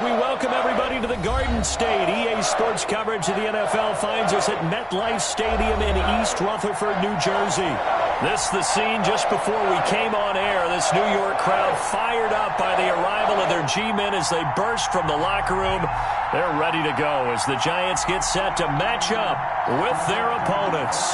We welcome everybody to the Garden State. EA Sports coverage of the NFL finds us at MetLife Stadium in East Rutherford, New Jersey. This is the scene just before we came on air. This New York crowd fired up by the arrival of their G-men as they burst from the locker room. They're ready to go as the Giants get set to match up with their opponents.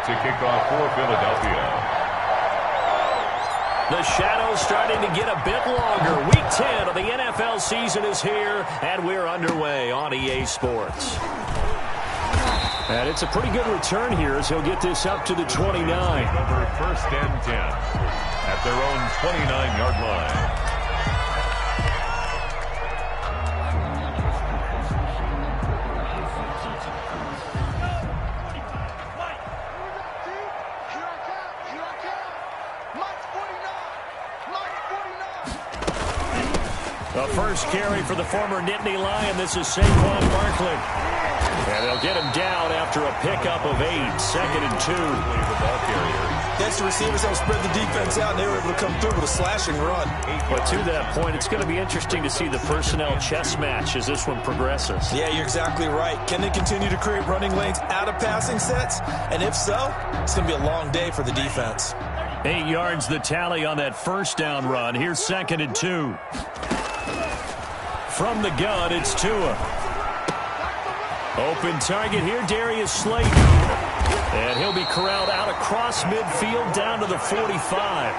To kick off for Philadelphia. The shadow's starting to get a bit longer. Week 10 of the NFL season is here, and we're underway on EA Sports. And it's a pretty good return here as he'll get this up to the 29. Over first and 10 at their own 29-yard line. The first carry for the former Nittany Lion. This is Saquon Barkley. And they'll get him down after a pickup of 8. 2nd and 2. That's the receivers help spread the defense out, and they were able to come through with a slashing run. But to that point, it's going to be interesting to see the personnel chess match as this one progresses. Yeah, you're exactly right. Can they continue to create running lanes out of passing sets? And if so, it's going to be a long day for the defense. 8 yards the tally on that first down run. Here's 2nd and 2. From the gun, it's Tua. Open target here, Darius Slayton. And he'll be corralled out across midfield down to the 45.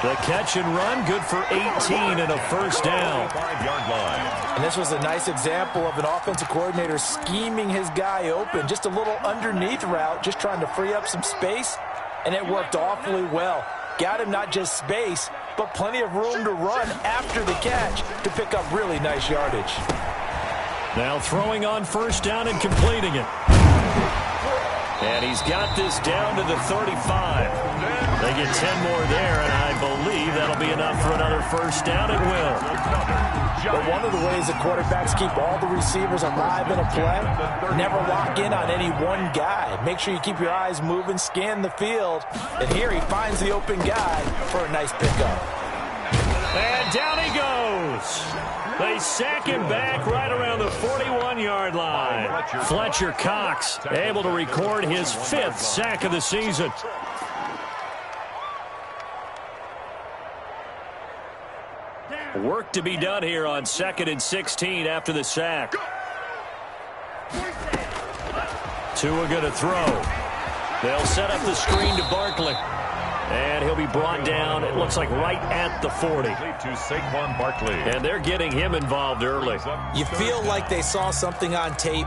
The catch and run, good for 18 and a first down. 5-yard line. And this was a nice example of an offensive coordinator scheming his guy open. Just a little underneath route, just trying to free up some space. And it worked awfully well. Got him not just space, but plenty of room to run after the catch to pick up really nice yardage. Now throwing on first down and completing it. And he's got this down to the 35. They get 10 more there, and I believe that'll be enough for another first down. It will. But one of the ways that quarterbacks keep all the receivers alive in a play, never lock in on any one guy. Make sure you keep your eyes moving, scan the field. And here he finds the open guy for a nice pickup. And down he goes. They sack him back right around the 41-yard line. Fletcher Cox able to record his 5th sack of the season. Work to be done here on 2nd and 16 after the sack. Tua going to throw. They'll set up the screen to Barkley. And he'll be brought down, it looks like, right at the 40. To Saquon Barkley. And they're getting him involved early. You feel like they saw something on tape,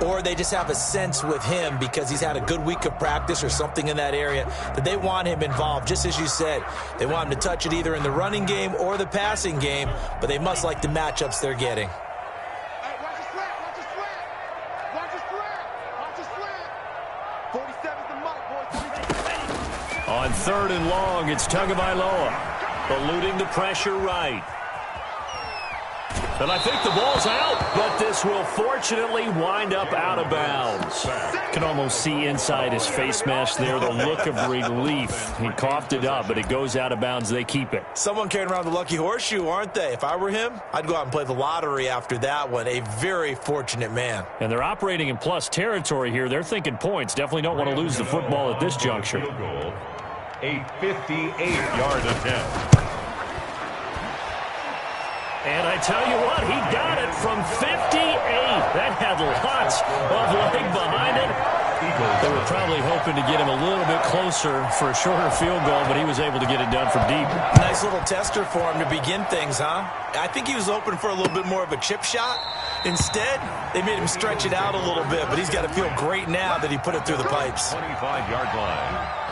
or they just have a sense with him because he's had a good week of practice or something in that area that they want him involved. Just as you said, they want him to touch it either in the running game or the passing game, but they must like the matchups they're getting. On 3rd and long, it's Tagovailoa, eluding the pressure right. And I think the ball's out, but this will fortunately wind up out of bounds. Can almost see inside his face mask there the look of relief. He coughed it up, but it goes out of bounds. They keep it. Someone carrying around the lucky horseshoe, aren't they? If I were him, I'd go out and play the lottery after that one. A very fortunate man. And they're operating in plus territory here. They're thinking points. Definitely don't want to lose the football at this juncture. A 58-yard attempt. And I tell you what, he got it from 58. That had lots of leg behind it. They were probably hoping to get him a little bit closer for a shorter field goal, but he was able to get it done from deep. Nice little tester for him to begin things, huh? I think he was open for a little bit more of a chip shot. Instead, they made him stretch it out a little bit, but he's got to feel great now that he put it through the pipes. 25-yard line.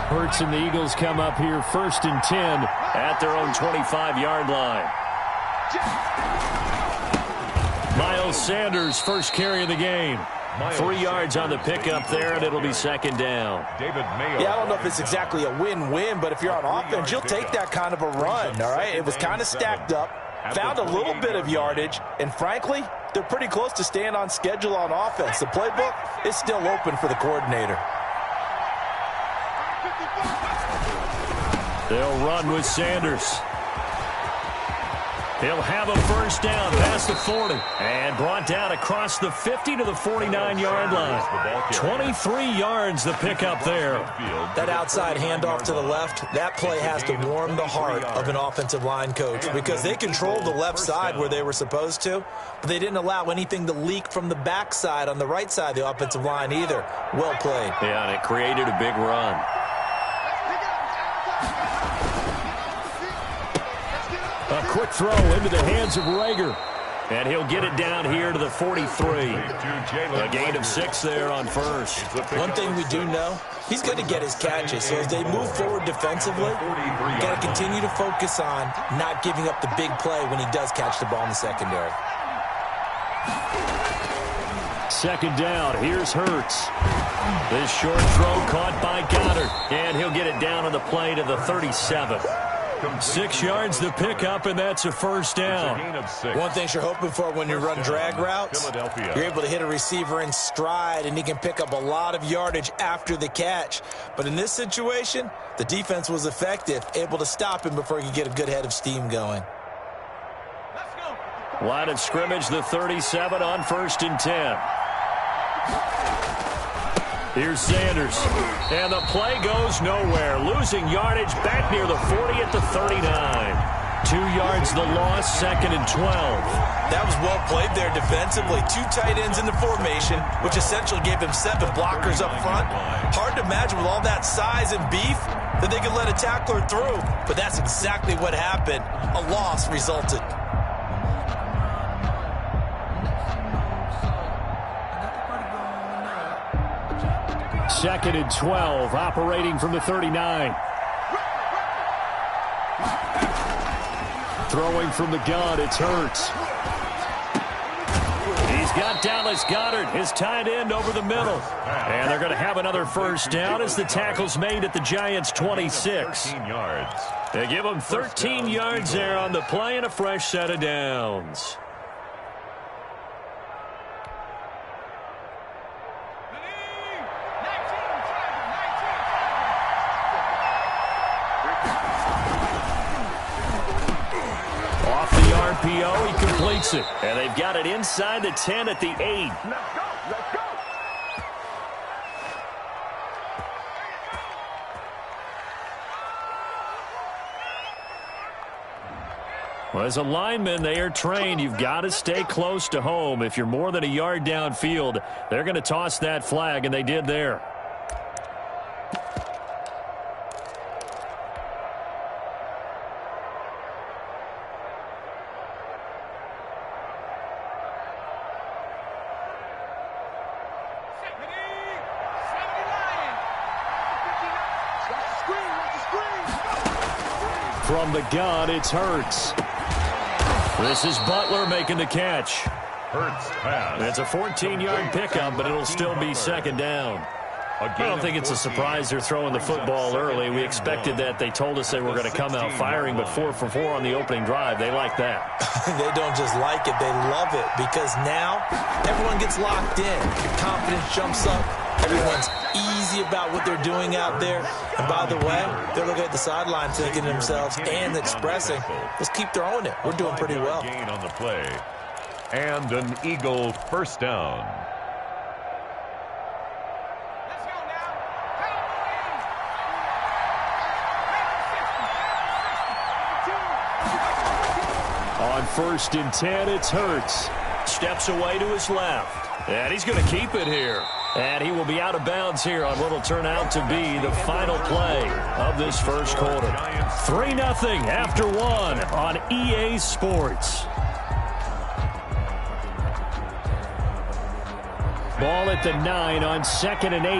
Hurts and the Eagles come up here 1st and 10 at their own 25-yard line. Miles Sanders, first carry of the game. 3 yards on the pickup there, and it'll be second down. Yeah, I don't know if it's exactly a win-win, but if you're on offense, you'll take that kind of a run, all right? It was kind of stacked up, found a little bit of yardage, and frankly, they're pretty close to staying on schedule on offense. The playbook is still open for the coordinator. They'll run with Sanders. He'll have a first down past the 40 and brought down across the 50 to the 49-yard line. 23 yards the pickup there. That outside handoff to the left, that play has to warm the heart of an offensive line coach because they controlled the left side where they were supposed to, but they didn't allow anything to leak from the backside on the right side of the offensive line either. Well played. Yeah, and it created a big run. A quick throw into the hands of Rager. And he'll get it down here to the 43. A gain of 6 there on first. One thing we do know, he's going to get his catches. So as they move forward defensively, you got to continue to focus on not giving up the big play when he does catch the ball in the secondary. Second down, here's Hurts. This short throw caught by Goddard. And he'll get it down on the play to the 37. 6 yards the pickup, and that's a first down. One thing you're hoping for when you run drag routes, you're able to hit a receiver in stride, and he can pick up a lot of yardage after the catch. But in this situation, the defense was effective, able to stop him before he could get a good head of steam going. Line of scrimmage, the 37 on 1st and 10. Here's Sanders, and the play goes nowhere. Losing yardage back near the 40 at the 39. 2 yards the loss, 2nd and 12. That was well played there defensively. 2 tight ends in the formation, which essentially gave them 7 blockers up front. Hard to imagine with all that size and beef that they could let a tackler through, but that's exactly what happened. A loss resulted. Second and 12, operating from the 39. Throwing from the gun, it's Hurts. He's got Dallas Goedert, his tight end, over the middle. And they're going to have another first down as the tackle's made at the Giants' 26. They give them 13 yards there on the play and a fresh set of downs. RPO, he completes it. And they've got it inside the 10 at the 8. Let's go. Well, as a lineman, they are trained. You've got to stay close to home. If you're more than a yard downfield, they're going to toss that flag, and they did there. From the gun, it's Hurts. This is Butler making the catch. Hurts pass. It's a 14-yard pickup, but it'll still be second down. I don't think it's a surprise they're throwing the football early. We expected that. They told us they were going to come out firing, but 4 for 4 on the opening drive. They like that. They don't just like it, they love it, because now everyone gets locked in. Confidence jumps up. Everyone's easy about what they're doing out there. And by the way, they're looking at the sideline thinking to themselves and expressing, let's keep throwing it. We're doing pretty well. Gain on the play. And an Eagle first down. On 1st and 10, it's Hurts. Steps away to his left. And he's going to keep it here. And he will be out of bounds here on what will turn out to be the final play of this first quarter. 3-0 after 1 on EA Sports. Ball at the 9 on 2nd and 8.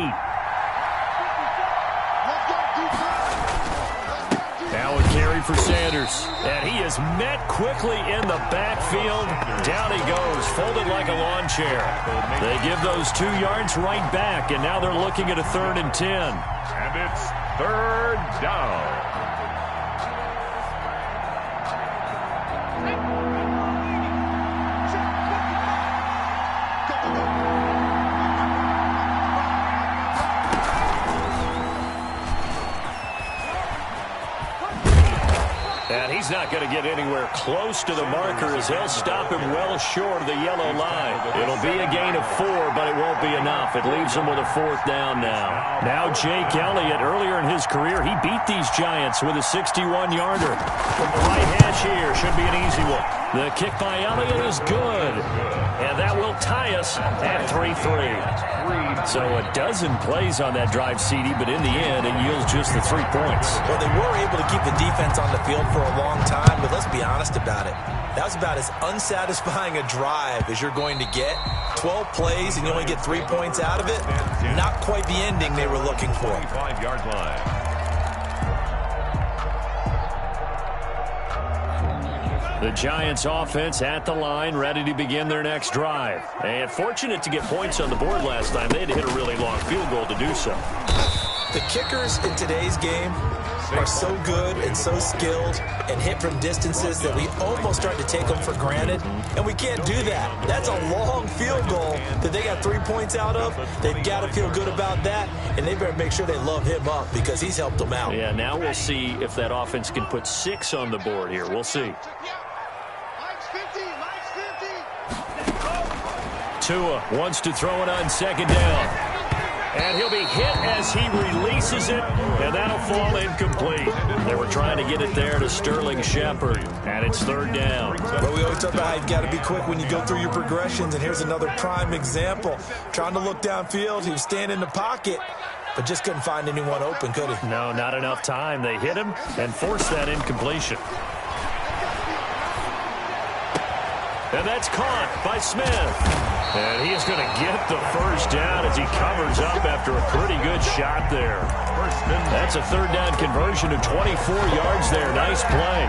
Now it carries carry for Sanders. And he is met quickly in the backfield. Down he goes, folded like a lawn chair. They give those 2 yards right back, and now they're looking at a 3rd and 10. And it's 3rd down. And he's not going to get anywhere close to the marker as he'll stop him well short of the yellow line. It'll be a gain of 4, but it won't be enough. It leaves him with a 4th down now. Now Jake Elliott, earlier in his career, he beat these Giants with a 61-yarder. From the right hash here, should be an easy one. The kick by Elliott is good. And that will tie us at 3-3. So a dozen plays on that drive, CD, but in the end, it yields just the 3 points. Well, they were able to keep the defense on the field for a long time, but let's be honest about it. That was about as unsatisfying a drive as you're going to get. 12 plays and you only get 3 points out of it. Not quite the ending they were looking for. 25-yard line. The Giants offense at the line, ready to begin their next drive. And fortunate to get points on the board last time. They had to hit a really long field goal to do so. The kickers in today's game are so good and so skilled and hit from distances that we almost start to take them for granted, and we can't do that. That's a long field goal that they got 3 points out of. They've got to feel good about that, and they better make sure they love him up because he's helped them out. Yeah, now we'll see if that offense can put 6 on the board here. We'll see. Tua wants to throw it on 2nd down. And he'll be hit as he releases it, and that'll fall incomplete. They were trying to get it there to Sterling Shepard, and it's 3rd down. But we always talk about how you've got to be quick when you go through your progressions, and here's another prime example. Trying to look downfield, he was standing in the pocket, but just couldn't find anyone open, could he? No, not enough time. They hit him and forced that incompletion. And that's caught by Smith. And he is going to get the 1st down as he covers up after a pretty good shot there. That's a 3rd down conversion of 24 yards there. Nice play.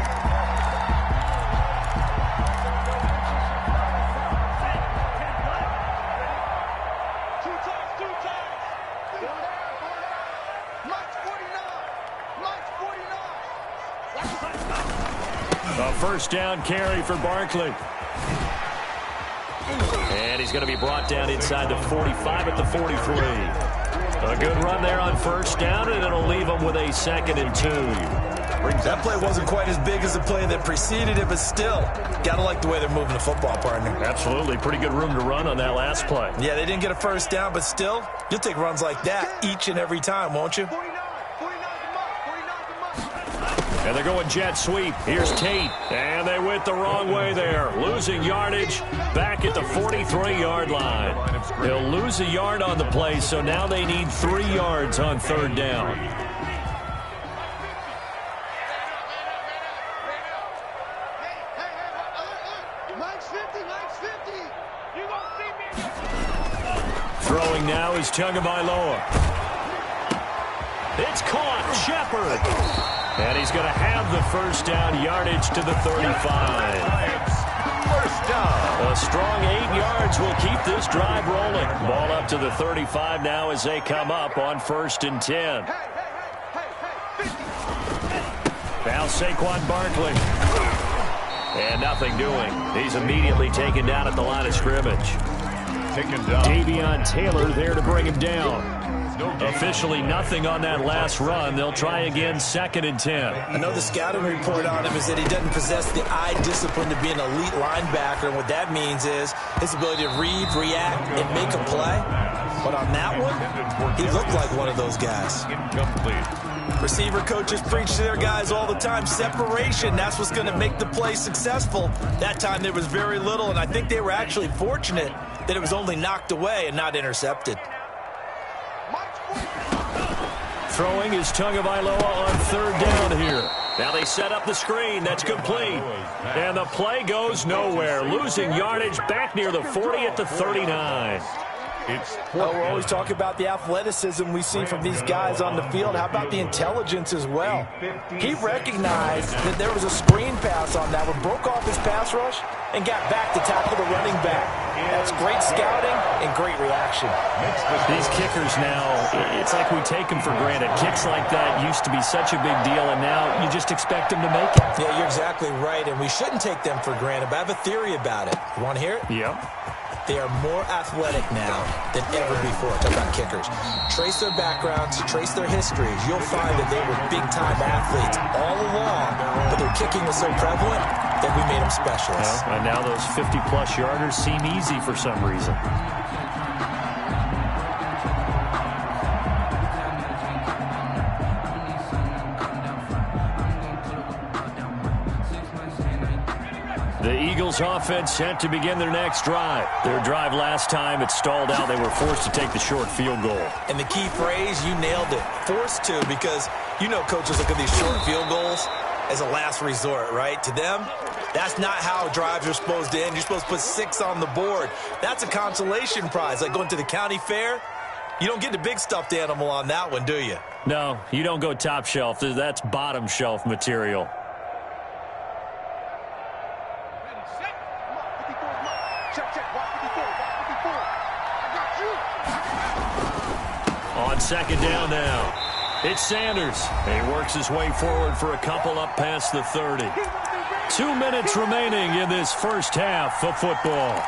A 1st down carry for Barkley. And he's going to be brought down inside the 45 at the 43. A good run there on 1st down, and it'll leave him with a 2nd and 2. That play wasn't quite as big as the play that preceded it, but still, got to like the way they're moving the football, partner. Absolutely. Pretty good room to run on that last play. Yeah, they didn't get a 1st down, but still, you'll take runs like that each and every time, won't you? And they're going jet sweep. Here's Tate. And they went the wrong way there. Losing yardage back at the 43-yard line. They'll lose a yard on the play, so now they need 3 yards on 3rd down. Throwing now is Tagovailoa. It's caught. Shepard. And he's going to have the 1st down, yardage to the 35. 1st down. A strong 8 yards will keep this drive rolling. Ball up to the 35 now as they come up on 1st and 10. Now Saquon Barkley. And nothing doing. He's immediately taken down at the line of scrimmage. Taken down. Davion Taylor there to bring him down. Officially nothing on that last run. They'll try again 2nd and 10. I know the scouting report on him is that he doesn't possess the eye discipline to be an elite linebacker. And what that means is his ability to read, react, and make a play. But on that one, he looked like one of those guys. Incomplete. Receiver coaches preach to their guys all the time. Separation, that's what's going to make the play successful. That time there was very little, and I think they were actually fortunate that it was only knocked away and not intercepted. Throwing is Tagovailoa on 3rd down here. Now they set up the screen. That's complete. And the play goes nowhere. Losing yardage back near the 40 at the 39. It's We're always talking about the athleticism we see from these guys on the field. How about the intelligence as well? He recognized that there was a screen pass on that one, broke off his pass rush, and got back to tackle the running back. That's great scouting and great reaction. These kickers now, it's like we take them for granted. Kicks like that used to be such a big deal, and now you just expect them to make it. Yeah, you're exactly right, and we shouldn't take them for granted, but I have a theory about it. You want to hear it? Yep. They are more athletic now than ever before. Talk about kickers. Trace their backgrounds, trace their histories. You'll find that they were big-time athletes all along, but their kicking was so prevalent that we made them specialists. Well, and now those 50-plus yarders seem easy for some reason. The Eagles offense set to begin their next drive. Their drive last time, it stalled out. They were forced to take the short field goal. And the key phrase, you nailed it, forced to, because you know coaches look at these short field goals as a last resort, right? To them, that's not how drives are supposed to end. You're supposed to put 6 on the board. That's a consolation prize, like going to the county fair. You don't get the big stuffed animal on that one, do you? No, you don't go top shelf. That's bottom shelf material. On second down now, it's Sanders. He works his way forward for a couple up past the 30. 2 minutes remaining in this first half of football.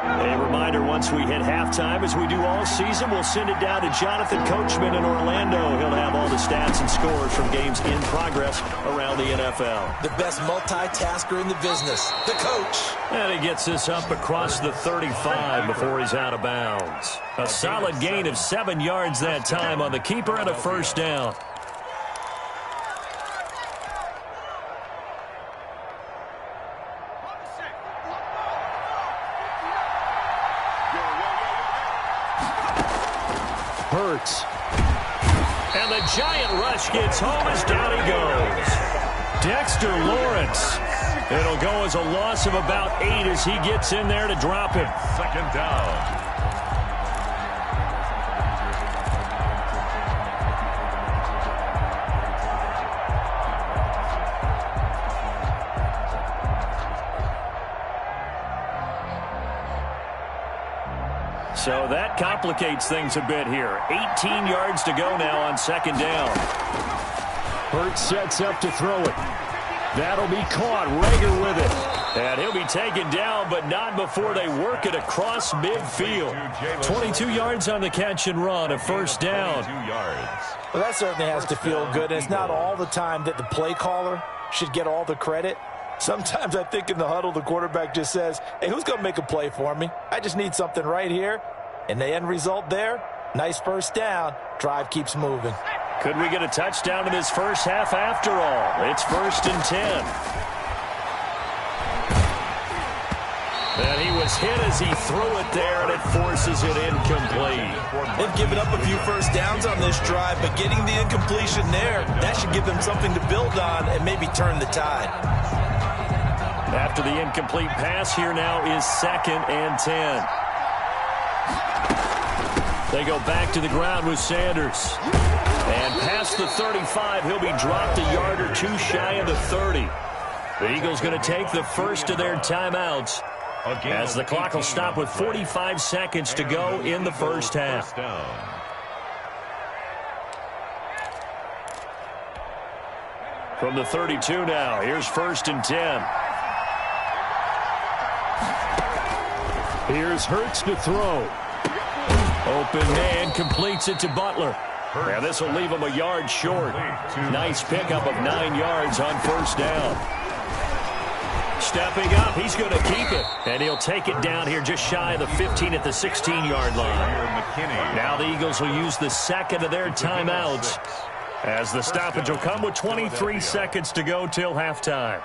A reminder, once we hit halftime, as we do all season, we'll send it down to Jonathan Coachman in Orlando. He'll have all the stats and scores from games in progress around the NFL. The best multitasker in the business, the coach. And he gets this up across the 35 before he's out of bounds. A solid gain of 7 yards that time on the keeper and a first down. Hurts. And the giant rush gets home as down he goes. Dexter Lawrence. It'll go as a loss of about 8 as he gets in there to drop him. second down. So that complicates things a bit here. 18 yards to go now on second down. Hurts sets up to throw it. That'll be caught. Rager with it. And he'll be taken down, but not before they work it across midfield. 22 yards on the catch and run, a first down. 22 yards. Well, that certainly has to feel good. And it's not all the time that the play caller should get all the credit. Sometimes I think in the huddle, the quarterback just says, hey, who's going to make a play for me? I just need something right here. And the end result there, nice first down. Drive keeps moving. Could we get a touchdown in this first half after all? It's 1st and 10. And he was hit as he threw it there, and it forces it incomplete. They've given up a few first downs on this drive, but getting the incompletion there, that should give them something to build on and maybe turn the tide. After the incomplete pass, here now is 2nd and 10. They go back to the ground with Sanders. And past the 35, he'll be dropped a yard or 2 shy of the 30. The Eagles going to take the first of their timeouts as the clock will stop with 45 seconds to go in the first half. From the 32 now, here's 1st and 10. Here's Hurts to throw. Open man completes it to Butler. And this will leave him a yard short. Nice pickup of 9 yards on first down. Stepping up, he's going to keep it. And he'll take it down here just shy of the 15 at the 16-yard line. Now the Eagles will use the second of their timeouts as the stoppage will come with 23 seconds to go till halftime.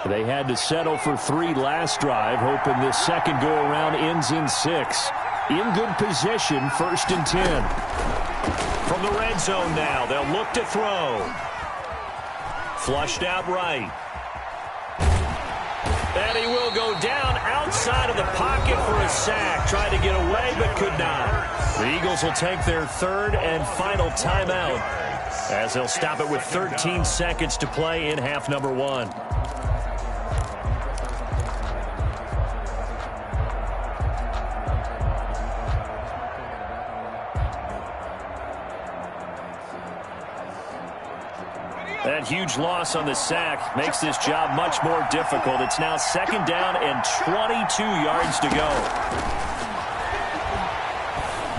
They had to settle for 3 last drive, hoping this second go-around ends in 6. In good position, 1st and 10. From the red zone now, they'll look to throw. Flushed out right. And he will go down outside of the pocket for a sack. Tried to get away, but could not. The Eagles will take their third and final timeout as they'll stop it with 13 seconds to play in half number one. That huge loss on the sack makes this job much more difficult. It's now second down and 22 yards to go.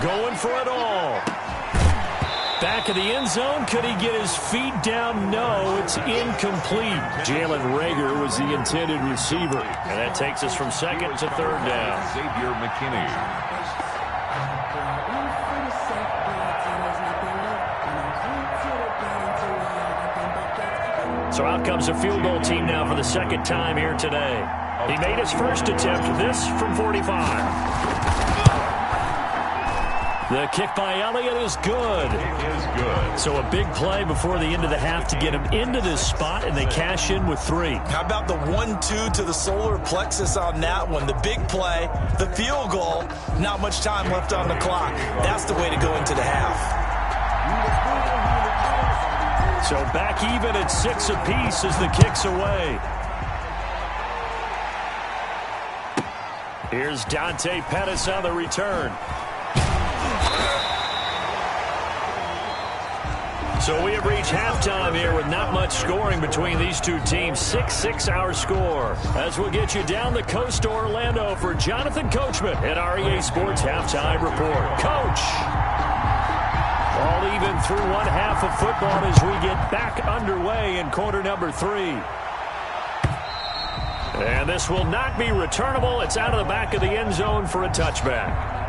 Going for it all. Back of the end zone. Could he get his feet down? No, it's incomplete. Jalen Reagor was the intended receiver. And that takes us from second to third down. Xavier McKinney. So out comes a field goal team now for the second time here today. He made his first attempt, this from 45. The kick by Elliott is good. It is good. So a big play before the end of the half to get him into this spot, and they cash in with 3. How about the 1-2 to the solar plexus on that one? The big play, the field goal, not much time left on the clock. That's the way to go into the half. So back even at 6 apiece as the kick's away. Here's Dante Pettis on the return. So we have reached halftime here with not much scoring between these two teams. 6-6 our score. As we'll get you down the coast to Orlando for Jonathan Coachman at our EA Sports Halftime Report. Coach! All even through one half of football as we get back underway in quarter number 3. And this will not be returnable. It's out of the back of the end zone for a touchback.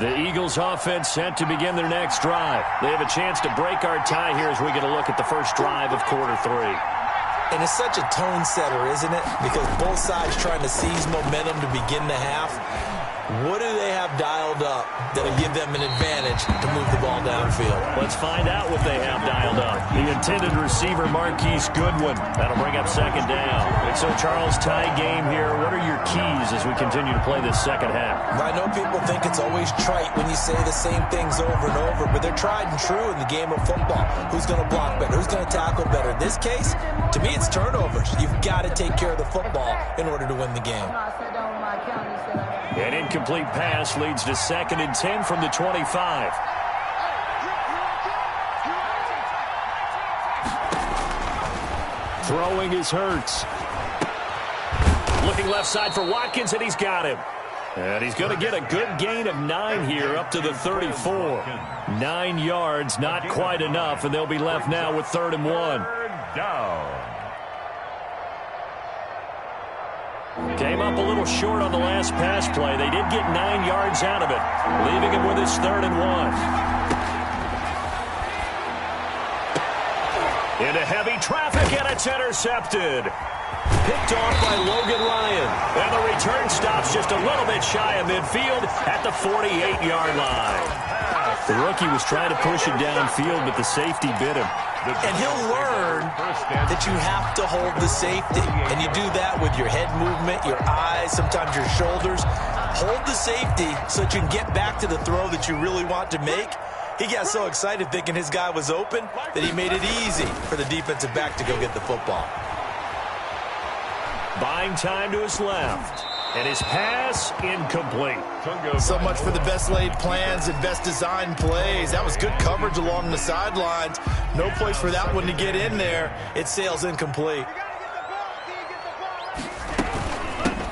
The Eagles offense set to begin their next drive. They have a chance to break our tie here as we get a look at the first drive of quarter 3. And it's such a tone setter, isn't it? Because both sides trying to seize momentum to begin the half. What do they have dialed up that'll give them an advantage to move the ball downfield? Let's find out what they have dialed up. The intended receiver, Marquise Goodwin. That'll bring up second down. And so, Charles, tie game here. What are your keys as we continue to play this second half? I know people think it's always trite when you say the same things over and over, but they're tried and true in the game of football. Who's going to block better? Who's going to tackle better? In this case, to me, it's turnovers. You've got to take care of the football in order to win the game. An incomplete pass leads to second and 10 from the 25. Throwing is Hurts. Looking left side for Watkins, and he's got him. And he's going to get a good gain of 9 here up to the 34. 9 yards, not quite enough, and they'll be left now with 3rd and 1. Third down. Came up a little short on the last pass play. They did get 9 yards out of it, leaving him with his 3rd and 1. Into heavy traffic, and it's intercepted. Picked off by Logan Ryan. And the return stops just a little bit shy of midfield at the 48-yard line. The rookie was trying to push it downfield, but the safety bit him. And he'll learn that you have to hold the safety. And you do that with your head movement, your eyes, sometimes your shoulders. Hold the safety so that you can get back to the throw that you really want to make. He got so excited thinking his guy was open that he made it easy for the defensive back to go get the football. Buying time to his left. And his pass incomplete. So much for the best laid plans and best designed plays. That was good coverage along the sidelines. No place for that one to get in there. It sails incomplete.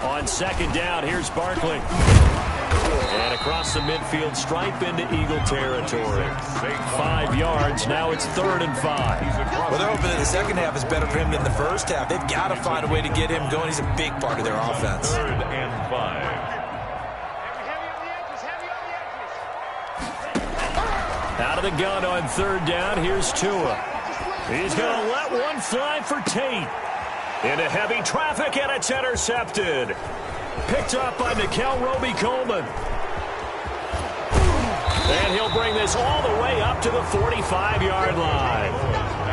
On second down, here's Barkley. And across the midfield stripe into Eagle territory. 5 yards. Now it's 3rd and 5. Well, they're hoping that the second half is better for him than the first half. They've got to find a way to get him going. He's a big part of their offense. 3rd and 5. Out of the gun on 3rd down. Here's Tua. He's going to let one fly for Tate. Into heavy traffic, and it's intercepted. Picked up by Nickel Roby-Coleman. And he'll bring this all the way up to the 45-yard line.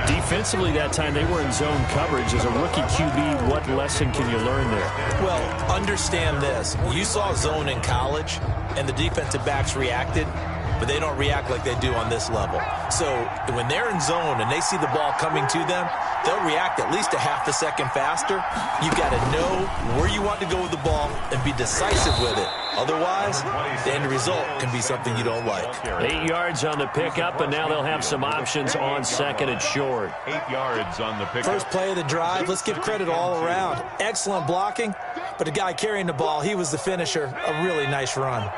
Defensively that time, they were in zone coverage. As a rookie QB, what lesson can you learn there? Well, understand this. You saw zone in college, and the defensive backs reacted, but they don't react like they do on this level. So when they're in zone and they see the ball coming to them, they'll react at least a half a second faster. You've got to know where you want to go with the ball and be decisive with it. Otherwise, the end result can be something you don't like. 8 yards on the pickup, and now they'll have some options on 2nd and short. 8 yards on the pickup. First play of the drive, let's give credit all around. Excellent blocking, but the guy carrying the ball, he was the finisher. A really nice run.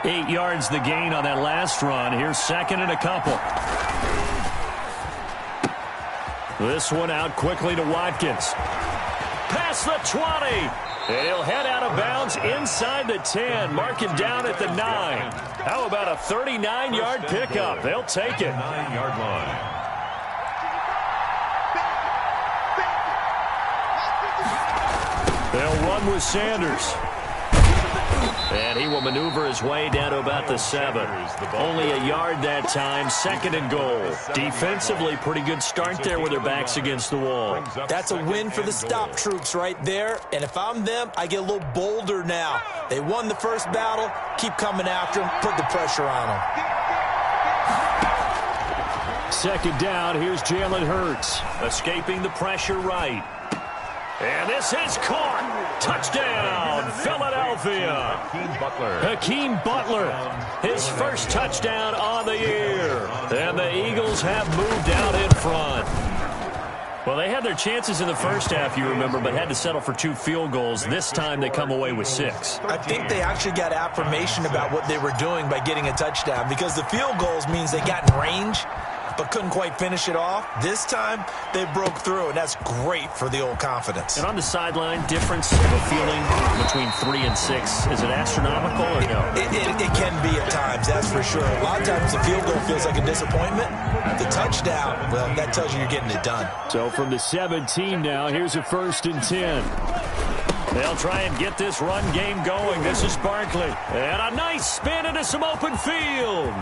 8 yards the gain on that last run. Here's 2nd and a couple. This one out quickly to Watkins. Past the 20. And he'll head out of bounds inside the 10. Marking down at the 9. How about a 39-yard pickup? They'll take it. 9-yard line. They'll run with Sanders. And he will maneuver his way down to about the 7. Only a yard that time, 2nd and goal. Defensively, pretty good start there with their backs against the wall. That's a win for the stop troops right there. And if I'm them, I get a little bolder now. They won the first battle. Keep coming after them. Put the pressure on them. 2nd down, here's Jalen Hurts. Escaping the pressure right. And this is caught. Touchdown, Philadelphia. Hakeem Butler, his first touchdown on the year. And the Eagles have moved out in front. Well, they had their chances in the first half, you remember, but had to settle for 2 field goals. This time they come away with 6. I think they actually got affirmation about what they were doing by getting a touchdown, because the field goals means they got in range but couldn't quite finish it off. This time, they broke through, and that's great for the old confidence. And on the sideline, difference of a feeling between 3 and 6, is it astronomical or no? It can be at times, that's for sure. A lot of times, the field goal feels like a disappointment. The touchdown, well, that tells you you're getting it done. So from the 17 now, here's a 1st and 10. They'll try and get this run game going. This is Barkley. And a nice spin into some open field.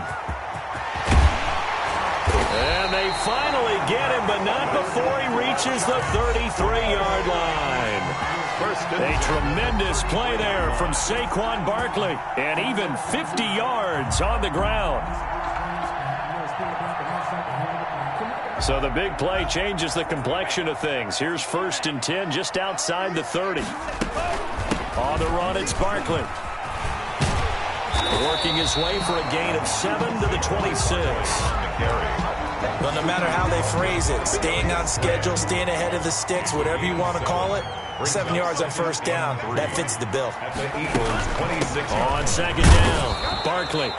And they finally get him, but not before he reaches the 33-yard line. A tremendous play there from Saquon Barkley, and even 50 yards on the ground. So the big play changes the complexion of things. Here's 1st and 10 just outside the 30. On the run, it's Barkley. Working his way for a gain of 7 to the 26. Well, no matter how they phrase it, staying on schedule, staying ahead of the sticks, whatever you want to call it, 7 yards on 1st down, that fits the bill. On 2nd down, Barkley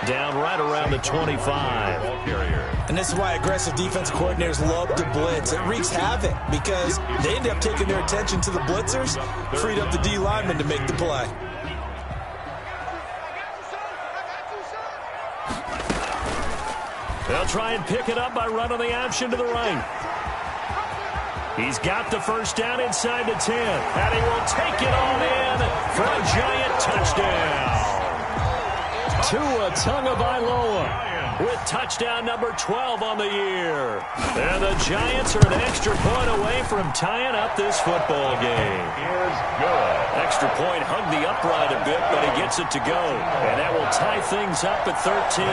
down right around the 25. And this is why aggressive defensive coordinators love to blitz. It wreaks havoc because they end up taking their attention to the blitzers, freed up the D lineman to make the play. They'll try and pick it up by running the option to the right. He's got the 1st down inside the 10. And he will take it all in for a giant touchdown. Tua Tagovailoa with touchdown number 12 on the year. And the Giants are an extra point away from tying up this football game. Extra point hugged the upright a bit, but he gets it to go. And that will tie things up at 13.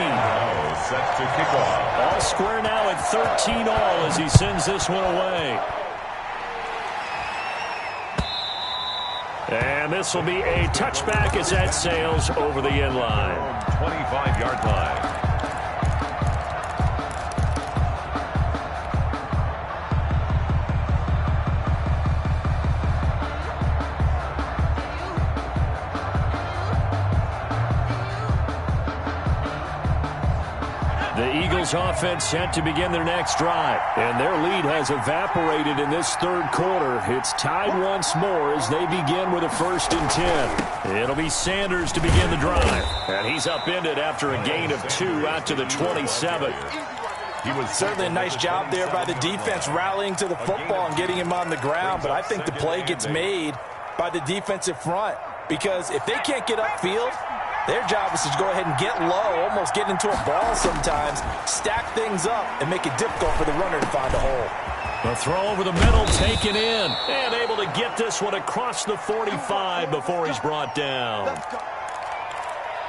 Set to kick off. All square now at 13 all as he sends this one away. And this will be a touchback as that sails over the end line. 25-yard line. The Eagles offense set to begin their next drive. And their lead has evaporated in this third quarter. It's tied once more as they begin with a 1st and 10. It'll be Sanders to begin the drive. And he's upended after a gain of 2 out to the 27. He was certainly a nice job there by the defense rallying to the football and getting him on the ground. But I think the play gets made by the defensive front. Because if they can't get upfield, their job is to go ahead and get low, almost get into a ball sometimes, stack things up, and make it difficult for the runner to find a hole. The throw over the middle taken in, and able to get this one across the 45 before he's brought down.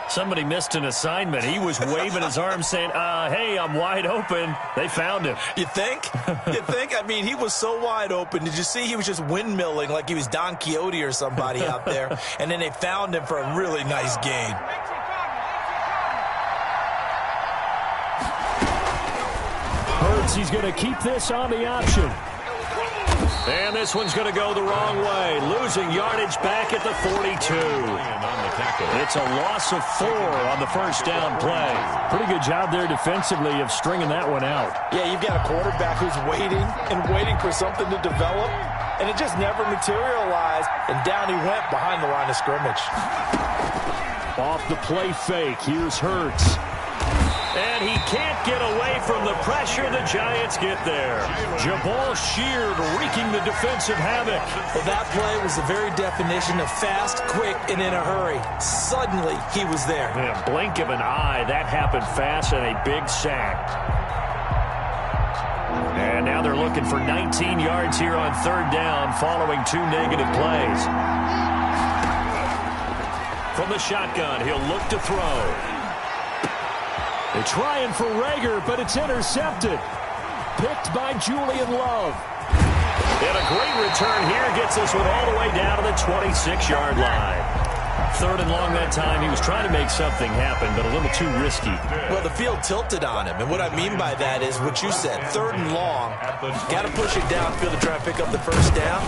Somebody missed an assignment. He was waving his arms saying, hey, I'm wide open. They found him. You think? You think? I mean, he was so wide open. Did you see he was just windmilling like he was Don Quixote or somebody out there? And then they found him for a really nice gain. Hurts, he's going to keep this on the option. And this one's going to go the wrong way. Losing yardage back at the 42. It's a loss of 4 on the first down play. Pretty good job there defensively of stringing that one out. Yeah, you've got a quarterback who's waiting and waiting for something to develop, and it just never materialized, and down he went behind the line of scrimmage. Off the play fake, here's Hurts. And he can't get away from the pressure. The Giants get there. Jabal Sheard wreaking the defensive havoc. Well, that play was the very definition of fast, quick, and in a hurry. Suddenly, he was there. In a blink of an eye, that happened fast and a big sack. And now they're looking for 19 yards here on 3rd down following 2 negative plays. From the shotgun, he'll look to throw. They're trying for Rager, but it's intercepted. Picked by Julian Love. And a great return here gets this one all the way down to the 26-yard line. 3rd and long that time. He was trying to make something happen, but a little too risky. Well, the field tilted on him, and what I mean by that is what you said. 3rd and long. Got to push it downfield to try to pick up the first down.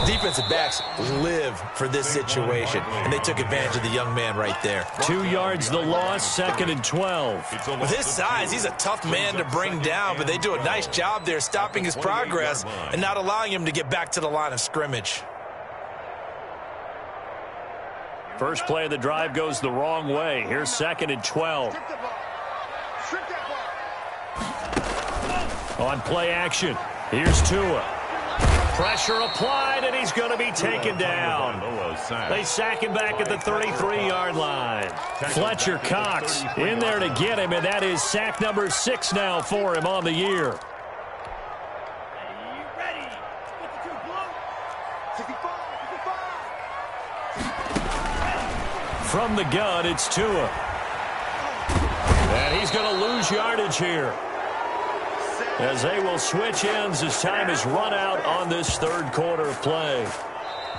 Defensive backs live for this situation, and they took advantage of the young man right there. 2 yards the loss, 2nd and 12. With his size, he's a tough man to bring down, but they do a nice job there stopping his progress and not allowing him to get back to the line of scrimmage. First play of the drive goes the wrong way. Here's 2nd and 12. On play action, here's Tua. Pressure applied, and he's going to be taken down. They sack him back at the 33-yard line. Fletcher Cox in there to get him, and that is sack number 6 now for him on the year. From the gun, it's Tua. And he's going to lose yardage here, as they will switch ends as time is run out on this 3rd quarter of play.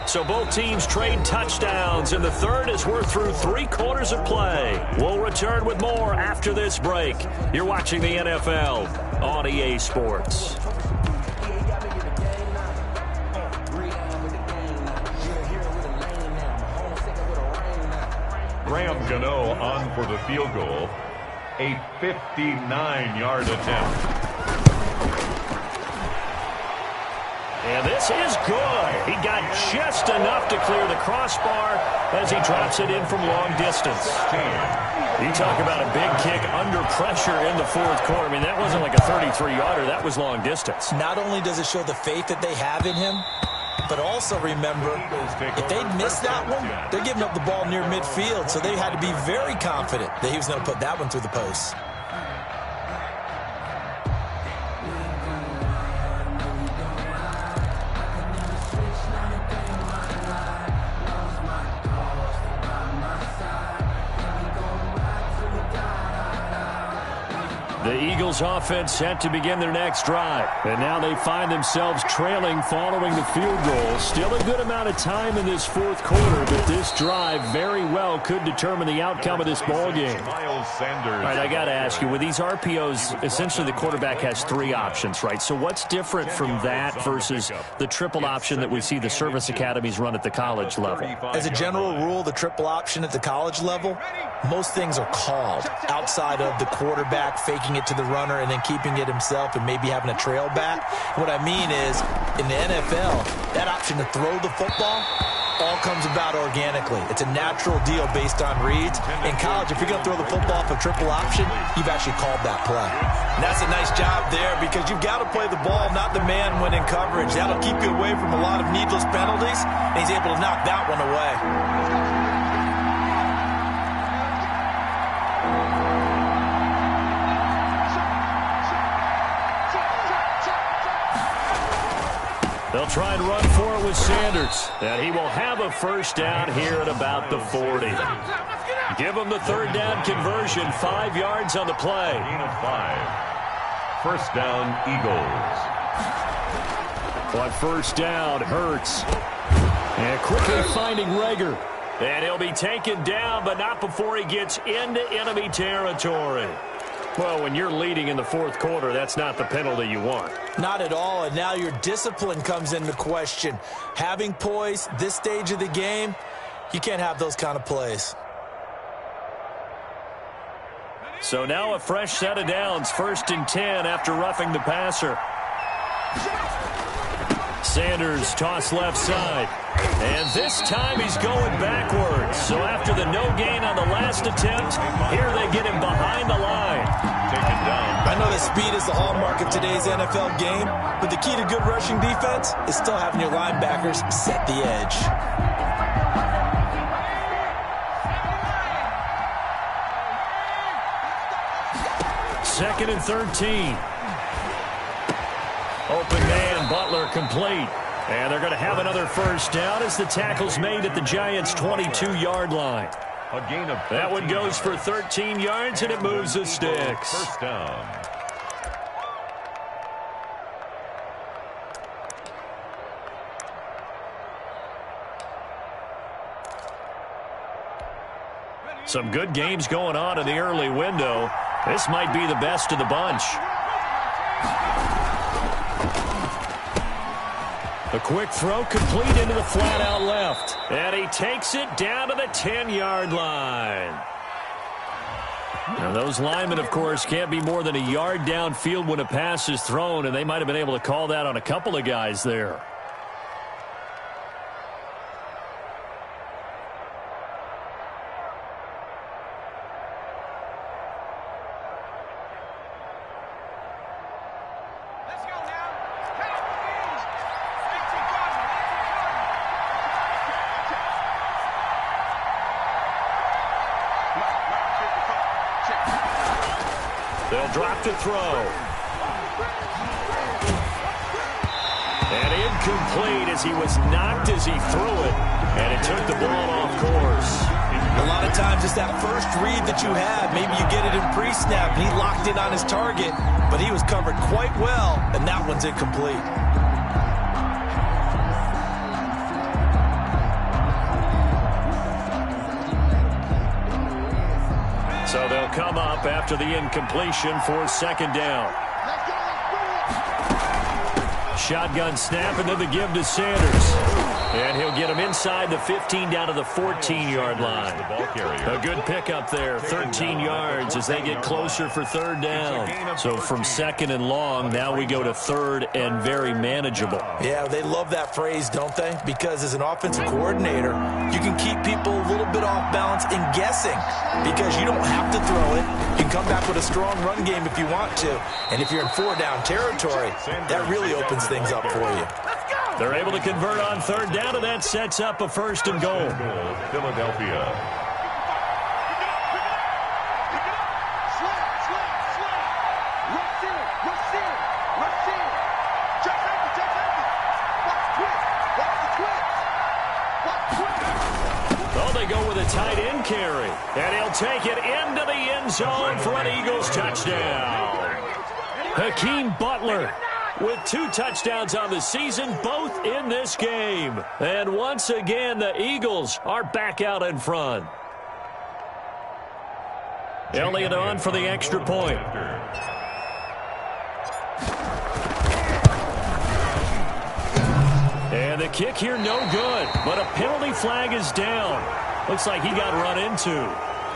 So both teams trade touchdowns in the 3rd as we're through 3 quarters of play. We'll return with more after this break. You're watching the NFL on EA Sports. Graham Gano on for the field goal. A 59-yard attempt. And this is good. He got just enough to clear the crossbar as he drops it in from long distance. You talk about a big kick under pressure in the 4th quarter. I mean, that wasn't like a 33-yarder. That was long distance. Not only does it show the faith that they have in him, but also remember, if they'd missed that one, they're giving up the ball near midfield, so they had to be very confident that he was going to put that one through the post. The Eagles offense set to begin their next drive. And now they find themselves trailing following the field goal. Still a good amount of time in this 4th quarter, but this drive very well could determine the outcome of this ball game. All right, I got to ask you, with these RPOs, essentially the quarterback has 3 options, right? So what's different from that versus the triple option that we see the service academies run at the college level? As a general rule, the triple option at the college level, most things are called outside of the quarterback faking taking it to the runner and then keeping it himself and maybe having a trail back. What I mean is, in the NFL, that option to throw the football all comes about organically. It's a natural deal based on reads. In college, if you're going to throw the football for triple option, you've actually called that play. And that's a nice job there because you've got to play the ball, not the man when in coverage. That'll keep you away from a lot of needless penalties, and he's able to knock that one away. They'll try and run for it with Sanders. And he will have a first down here at about the 40. Give him the third down conversion. 5 yards on the play. Gain of 5. First down, Eagles. On first down, Hurts. And quickly finding Rager. And he'll be taken down, but not before he gets into enemy territory. Well, when you're leading in the fourth quarter, that's not the penalty you want. Not at all, and now your discipline comes into question. Having poise this stage of the game, you can't have those kind of plays. So now a fresh set of downs, 1st and 10 after roughing the passer. Sanders toss left side. And this time he's going backwards. So after the no gain on the last attempt, here they get him behind the line. Taken down. I know that speed is the hallmark of today's NFL game, but the key to good rushing defense is still having your linebackers set the edge. Second and 13. Open man, Butler complete. And they're going to have another first down as the tackle's made at the Giants' 22-yard line. A gain of 13 that one goes for 13 yards, and it moves the sticks. First down. Some good games going on in the early window. This might be the best of the bunch. A quick throw complete into the flat out left. And he takes it down to the 10-yard line. Now those linemen, of course, can't be more than a yard downfield when a pass is thrown, and they might have been able to call that on a couple of guys there. They'll drop to throw. And incomplete as he was knocked as he threw it. And it took the ball off course. A lot of times it's that first read that you have. Maybe you get it in pre-snap and he locked in on his target, but he was covered quite well, and that one's incomplete. So they'll come up after the incompletion for second down. Shotgun snap and then the give to Sanders. And he'll get him inside the 15 down to the 14-yard line. A good pickup there, 13 yards as they get closer for third down. So from second and long, now we go to third and very manageable. Yeah, they love that phrase, don't they? Because as an offensive coordinator, you can keep people a little bit off balance and guessing because you don't have to throw it. You can come back with a strong run game if you want to. And if you're in 4-down territory, that really opens things up for you. They're able to convert on third down, and that sets up a first and goal. Philadelphia. Oh, they go with a tight end carry. And he'll take it into the end zone for an Eagles touchdown. Hakeem Butler with 2 touchdowns on the season, both in this game. And once again, the Eagles are back out in front. Elliott on for the extra point. And the kick here, no good. But a penalty flag is down. Looks like he got run into.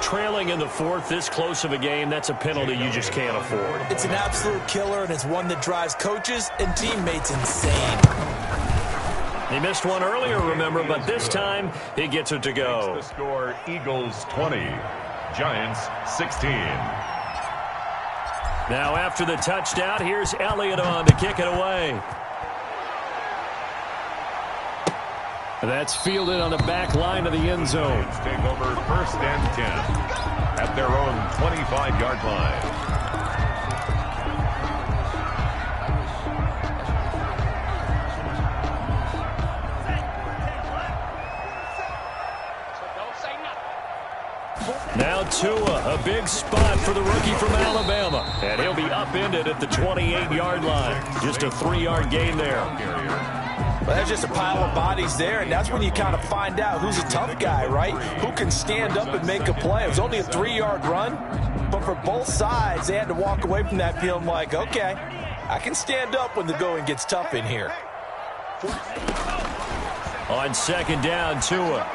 Trailing in the fourth, this close of a game, that's a penalty you just can't afford. It's an absolute killer, and it's one that drives coaches and teammates insane. He missed one earlier, remember, but this time he gets it to go. The score, Eagles 20, Giants 16. Now after the touchdown, here's Elliott on to kick it away. That's fielded on the back line of the end zone. Take over 1st and 10 at their own 25-yard line. Now Tua, a big spot for the rookie from Alabama. And he'll be upended at the 28-yard line. Just a 3-yard gain there. Well, that's just a pile of bodies there, and that's when you kind of find out who's a tough guy, right? Who can stand up and make a play. It was only a 3-yard run, but for both sides, they had to walk away from that feeling like, okay, I can stand up when the going gets tough in here. On 2nd down, Tua.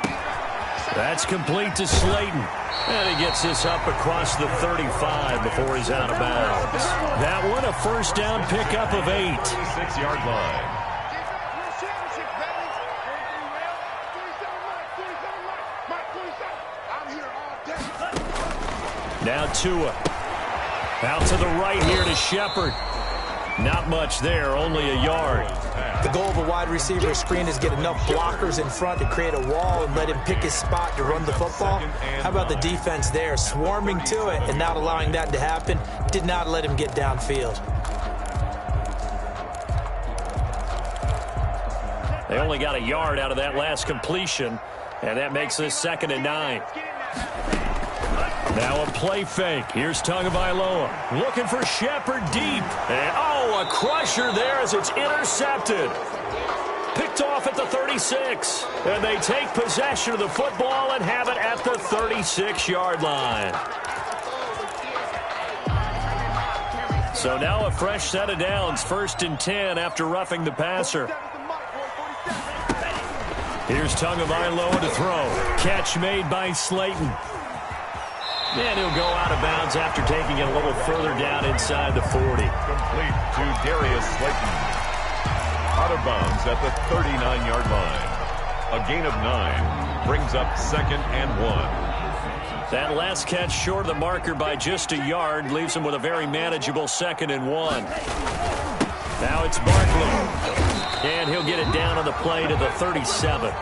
That's complete to Slayton. And he gets this up across the 35 before he's out of bounds. That one, a 1st down pickup of 8. 6-yard line. Now Tua. Out to the right here to Shepard. Not much there, only a yard. The goal of a wide receiver screen is get enough blockers in front to create a wall and let him pick his spot to run the football. How about the defense there, swarming to it and not allowing that to happen? Did not let him get downfield. They only got a yard out of that last completion, and that makes this 2nd and 9. Now a play fake. Here's Tagovailoa looking for Shepard deep. And, a crusher there as it's intercepted. Picked off at the 36. And they take possession of the football and have it at the 36-yard line. So now a fresh set of downs. 1st and 10 after roughing the passer. Here's Tagovailoa to throw. Catch made by Slayton. And he'll go out of bounds after taking it a little further down inside the 40. Complete to Darius Slayton. Out of bounds at the 39-yard line. A gain of 9 brings up 2nd and 1. That last catch short of the marker by just a yard leaves him with a very manageable 2nd and 1. Now it's Barkley. And he'll get it down on the play to the 37.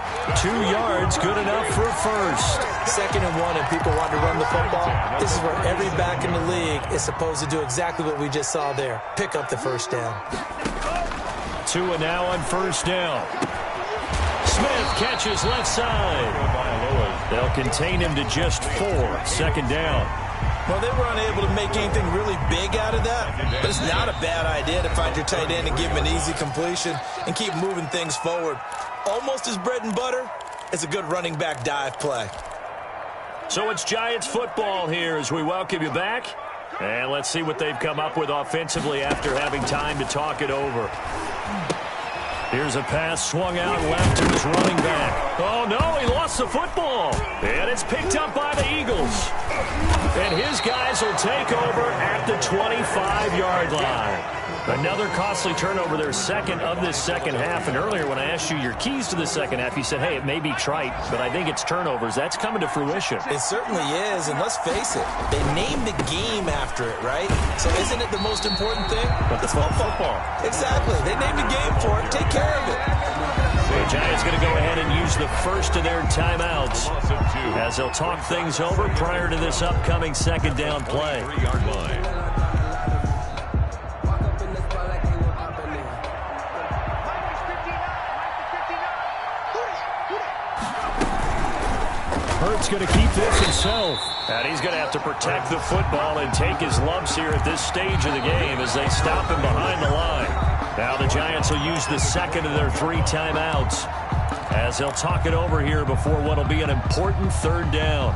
2 yards, good enough for a first. 2nd and 1, and people want to run the football. This is where every back in the league is supposed to do exactly what we just saw there. Pick up the 1st down. Tua now on 1st down. Smith catches left side. They'll contain him to just 4. 2nd down. Well, they were unable to make anything really big out of that, but it's not a bad idea to find your tight end and give him an easy completion and keep moving things forward. Almost as bread and butter as a good running back dive play. So it's Giants football here as we welcome you back. And let's see what they've come up with offensively after having time to talk it over. Here's a pass swung out left to his running back. Oh, no, he lost the football. And it's picked up by the Eagles. And his guys will take over at the 25-yard line. Another costly turnover, their 2nd of this 2nd half. And earlier when I asked you your keys to the 2nd half, you said, hey, it may be trite, but I think it's turnovers. That's coming to fruition. It certainly is, and let's face it, they named the game after it, right? So isn't it the most important thing? It's football. Exactly. They named the game for it. Take care of it. The Giants going to go ahead and use the first of their timeouts as they'll talk things over prior to this upcoming 2nd down play. 3-yard line. Hurts going to keep this himself. And he's going to have to protect the football and take his lumps here at this stage of the game as they stop him behind the line. Now the Giants will use the 2nd of their 3 timeouts as they'll talk it over here before what will be an important 3rd down.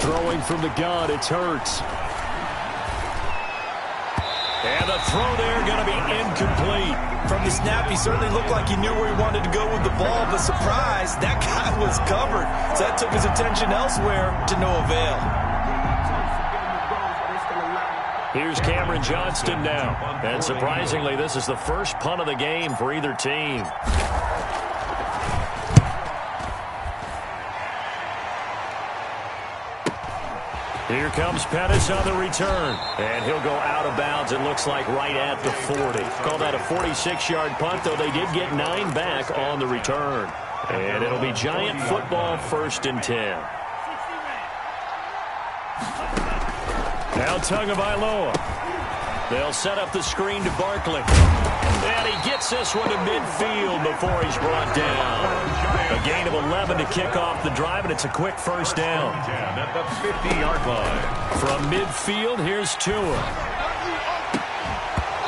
Throwing from the gun, it's Hurts. And the throw there going to be incomplete. From the snap, he certainly looked like he knew where he wanted to go with the ball, but surprise, that guy was covered. So that took his attention elsewhere to no avail. Here's Cameron Johnston now. And surprisingly, this is the first punt of the game for either team. Here comes Pettis on the return. And he'll go out of bounds, it looks like, right at the 40. Call that a 46-yard punt, though they did get 9 back on the return. And it'll be Giant football, 1st and 10. Now Tagovailoa. They'll set up the screen to Barkley. And he gets this one to midfield before he's brought down. A gain of 11 to kick off the drive, and it's a quick first down. At the 50-yard line. From midfield, here's Tua.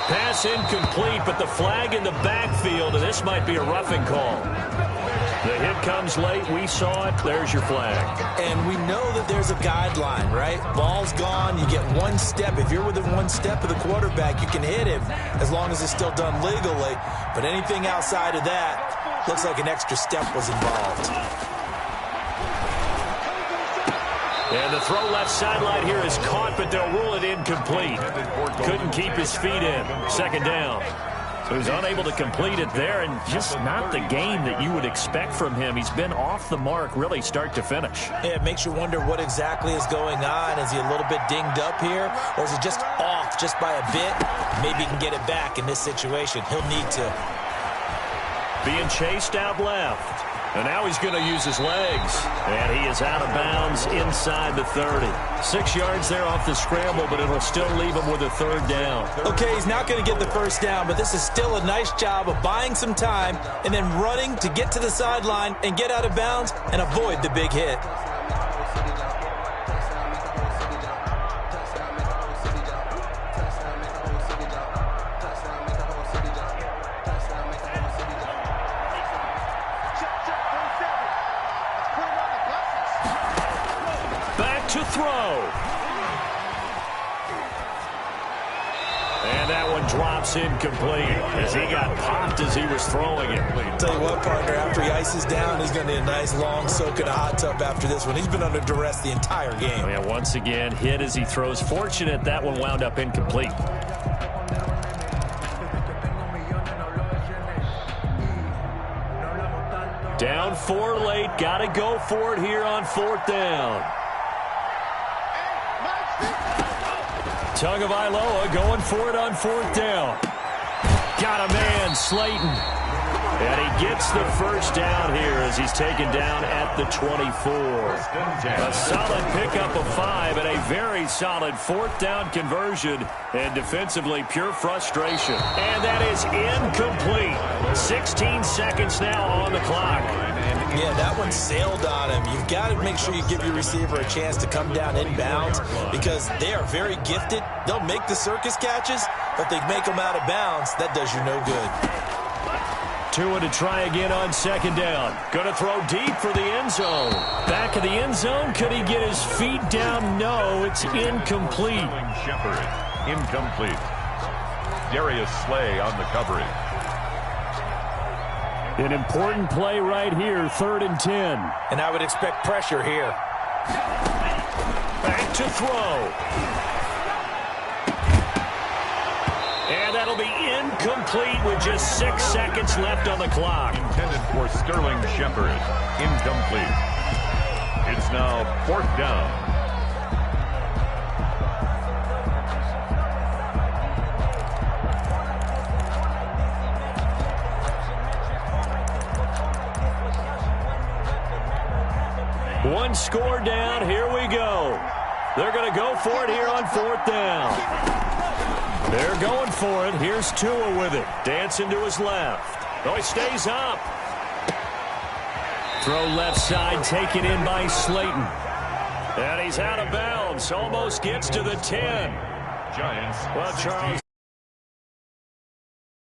Pass incomplete, but the flag in the backfield, and this might be a roughing call. The hit comes late. We saw it. There's your flag. And we know that there's a guideline, right? Ball's gone. You get 1 step. If you're within 1 step of the quarterback, you can hit him as long as it's still done legally. But anything outside of that, looks like an extra step was involved. And the throw left sideline here is caught, but they'll rule it incomplete. Couldn't keep his feet in. 2nd down. So he's unable to complete it there, and just not the game that you would expect from him. He's been off the mark, really, start to finish. Yeah, it makes you wonder what exactly is going on. Is he a little bit dinged up here, or is he just off just by a bit? Maybe he can get it back in this situation. He'll need to. Being chased out left. And now he's going to use his legs. And he is out of bounds inside the 30. 6 yards there off the scramble, but it'll still leave him with a 3rd down. Okay, he's not going to get the first down, but this is still a nice job of buying some time and then running to get to the sideline and get out of bounds and avoid the big hit. To throw. And that one drops incomplete as he got popped as he was throwing it. Tell you what, partner, after he ices down, he's going to need a nice long soak in a hot tub after this one. He's been under duress the entire game. Oh, yeah, once again, hit as he throws. Fortunate that one wound up incomplete. Down 4 late. Got to go for it here on 4th down. Tagovailoa going for it on 4th down. Got a man, Slayton. And he gets the first down here as he's taken down at the 24. A solid pickup of 5 and a very solid 4th down conversion. And defensively, pure frustration. And that is incomplete. 16 seconds now on the clock. Yeah, that one sailed on him. You've got to make sure you give your receiver a chance to come down inbounds because they are very gifted. They'll make the circus catches, but they make them out of bounds. That does you no good. Tua to try again on 2nd down. Going to throw deep for the end zone. Back of the end zone. Could he get his feet down? No, it's incomplete. Shepard, incomplete. Darius Slay on the coverage. An important play right here, 3rd and 10. And I would expect pressure here. Back to throw. And that'll be incomplete with just 6 seconds left on the clock. Intended for Sterling Shepard. Incomplete. It's now 4th down. One score down. Here we go. They're going to go for it here on 4th down. They're going for it. Here's Tua with it. Dancing to his left. Oh, he stays up. Throw left side, taken in by Slayton. And he's out of bounds. Almost gets to the 10. Giants. Well, Charles.